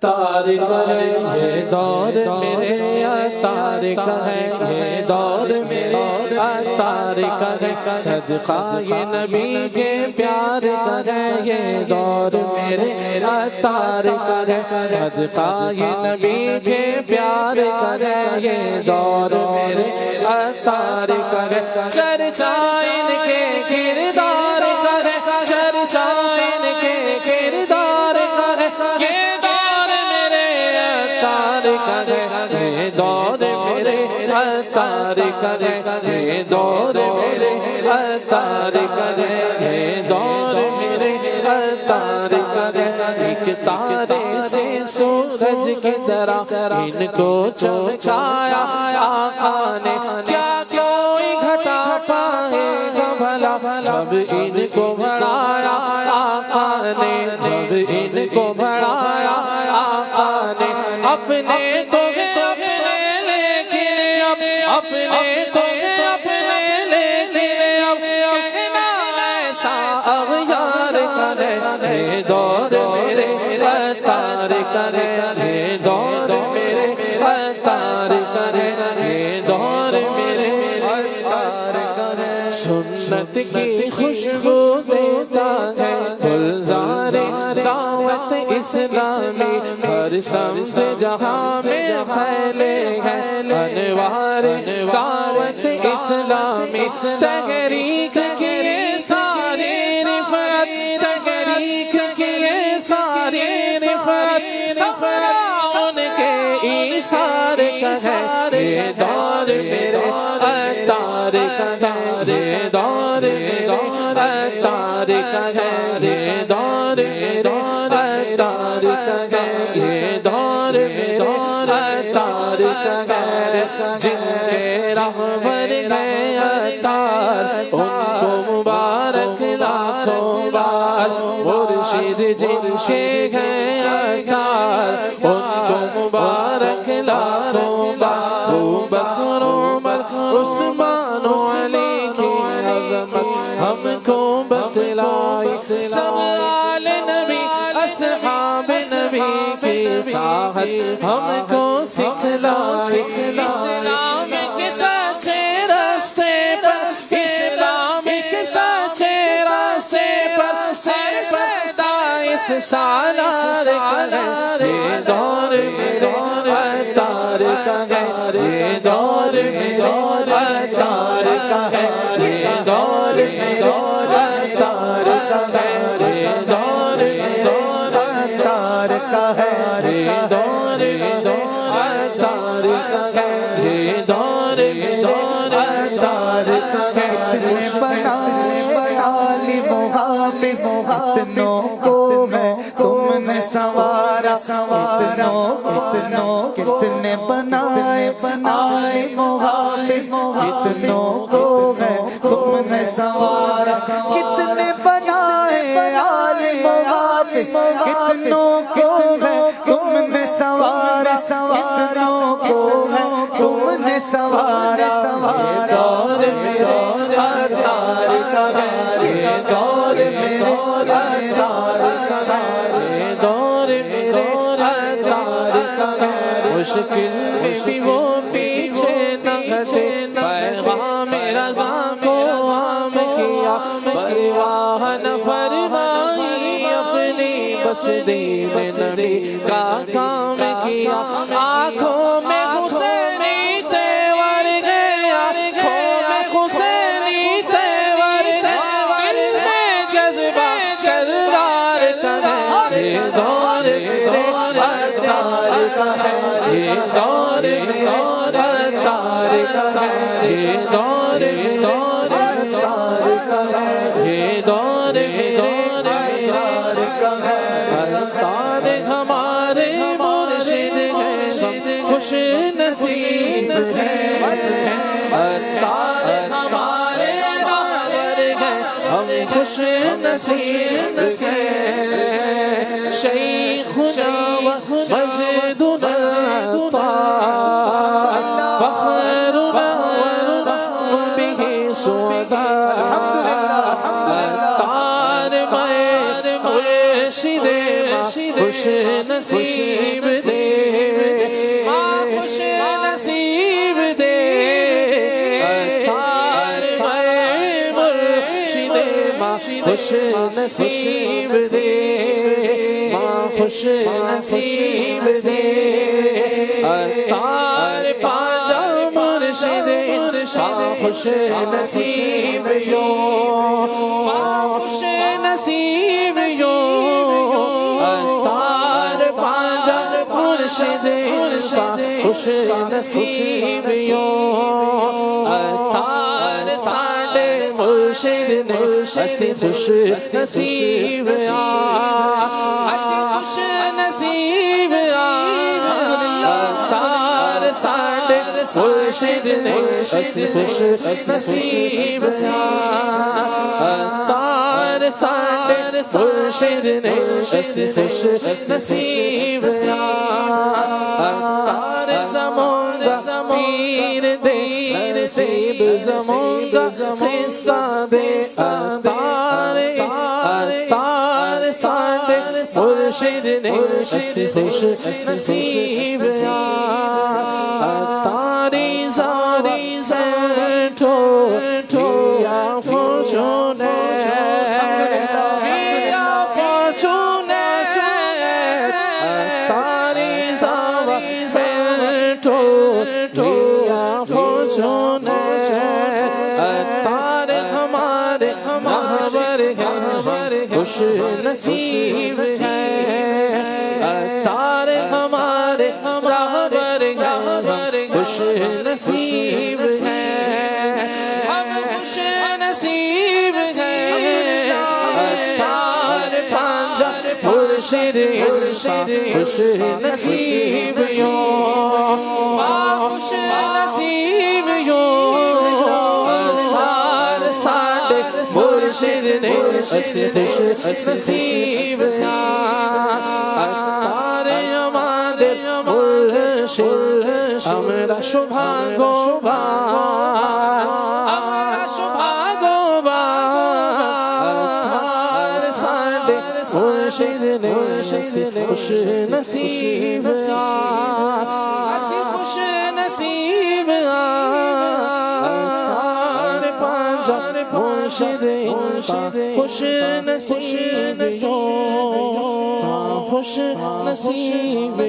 عطار کا ہے یہ دور میرے عطار کا ہے یہ دور میرے عطار کا ہے صدقہ یہ نبی کے پیار کا ہے یہ دور میرے عطار کا ہے صدقہ یہ نبی کے پیار کا ہے یہ دور میرے عطار کا ہے چرچا ان کے کردار کا ہے چرچا ان کے کردار کا ہے یہ دور میرے عطار کا ہے یہ دور میرے عطار کا ہے یہ دور میرے عطار کا ہے یہ دور میرے عطار کا ہے ایک تارے سے سورج کی طرح ان کو چمکایا آقا نے کیا کوئی گھٹا پائے گا بھلا جب ان کو بڑھایا آقا نے جب ان کو بڑھایا آقا نے اپنے تو اپنے لیکن اب اپنے تو اپنے لیکن اب کہنا ایسا اب یار کرے یہ دور میرے عطار کرے یہ دور میرے عطار کرے یہ دور میرے عطار کرے سنت کی خوشبو دیتا ہے گلزار دعوت اسلامی ہر سمت جہاں میں پھیلے ہیں انوار دعوت اسلامی تحریک کی یہ ساری رفعت تحریک کی یہ ساری رفعت سفرہ ان کے ایثار کا ہے یہ دور میرے عطار کا ہے یہ دور میرے عطار کا ہے یہ دور میرے عطار کا ہے یہ دور میرے عطار کا ہے جن کے رہبر گئے عطار ان کو مبارک لاکھوں بار مرشد جن کے گئے عطار ان کو مبارک لاکھوں بار ابو بکر عمر عثمان و علی کی عظمت ہم کو بتلائی سب آل نبی اصحاب نبی کی چاہت ہم کو سکھلائی اسلام کے سچے راستے پر اسلام کے سچے راستے پر ہر پیدا اس سالار کا ہے یہ دور میرے عطار کا ہے یہ دور میرے عطار کا ہے یہ دور میرے عطار کا ہے یہ دور میرے عطار کا ہے یہ دور میرے عطار کا ہے یہ دور میرے عطار کا ہے بنائے عالی محافظ اتنوں کو ہے تم نے سوارا اتنوں کتنے بنائے محافظ اتنوں کو ہے تم نے سوارا کتنے بنائے عالی محافظ اتنوں کو ہے تم نے سوارا اتنوں کو ہے تم نے سوارا دور میرے عطار کا ہے یہ دور میرے عطار کا ہے یہ دور میرے عطار کا ہے مشکل میں بھی وہ پیچھے نہ ہٹے پیغام رضا کو عام کیا پرواہ نہ فرمائی اپنی بس دین نبی کا کام کیا آنکھوں میں حسینی تیور گیا آنکھوں میں حسینی تیور گیا دل میں جذبہ جلوار کا ہے یہ دور میرے عطار کا ہے یہ دور میرے عطار کا ہے یہ دور میرے عطار کا ہے یہ دور میرے عطار کا ہے عطار ہمارے مرشد ہیں سب خوش نصیب ہیں عطار ہمارے ہیں ہم خوش نصیب ہیں شیخنا و مجدنا عطار فخرنا به سعداء عطار میں مرشد خوش نصیب دے ماں خوش نصیب دے عطار میں مرشد ماں خوش نصیب دے ماں خوش نصیب دے عطار پانجا مرشد ماں خوش نصیب یو ماں خوش نصیب یو عطار پانجا مرشد خوش نصیب یو عطار ساڈے مرشد نے اسی خوش نصیب اسی خوش نصیب عطار ساڈے مرشد نے اسی خوش نصیب عطار ساڈے مرشد نے اسی خوش نصیب عطار زمانگا پیر دے نصیب زمانگا خستہ دے عطار عطار ساڈے مرشد نے اسی خوش نصیب عطاری زاری زیٹو یا فورچونیٹ یا فورچونیٹ عطاری زاری زیٹو یا فورچونیٹ عطار ہمارے محبر ہے خوش نصیب ہے عطار ہمارے راہبر ہے خوش نصیب ہے ہم خوش نصیب ہے عطار پانجا مرشد خوش نصیب یو خوش نصیب یو عطار ساڈے مرشد نے اسی خوش نصیب عطار ہمارے مرشد ہمارا شبھاگو ہمارا شبھاگو عطار ساڈے مرشد نے اسی خوش نصیب اسی خوش نصیب عطار پانجا مرشد خوش نصیب خوش نصیب